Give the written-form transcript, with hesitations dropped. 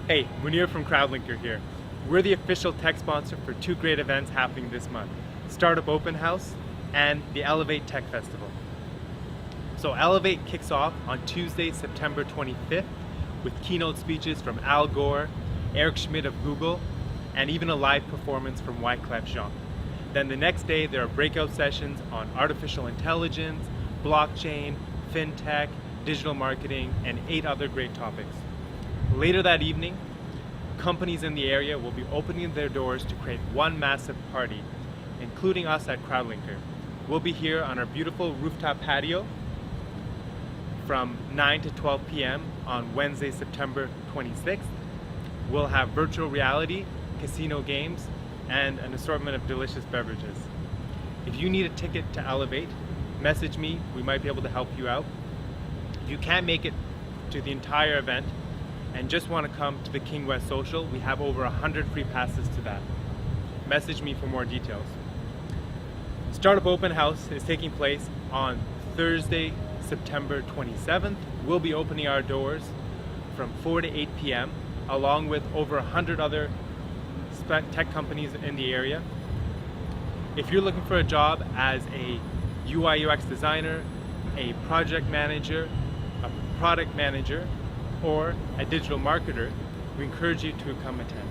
Hey, Munir from Crowdlinker here. We're the official tech sponsor for two great events happening this month, Startup Open House and the Elevate Tech Festival. So Elevate kicks off on Tuesday, September 25th with keynote speeches from Al Gore, Eric Schmidt of Google, and even a live performance from Wyclef Jean. Then the next day there are breakout sessions on artificial intelligence, blockchain, FinTech, digital marketing, and 8 other great topics. Later that evening, companies in the area will be opening their doors to create one massive party, including us at Crowdlinker. We'll be here on our beautiful rooftop patio from 9 to 12 p.m. on Wednesday, September 26th. We'll have virtual reality, casino games, and an assortment of delicious beverages. If you need a ticket to Elevate, message me. We might be able to help you out. If you can't make it to the entire event and just want to come to the King West Social, we have over 100 free passes to that. Message me for more details. Startup Open House is taking place on Thursday, September 27th. We'll be opening our doors from 4 to 8 p.m. along with over 100 other tech companies in the area. If you're looking for a job as a UI UX designer, a project manager, a product manager, or a digital marketer, we encourage you to come attend.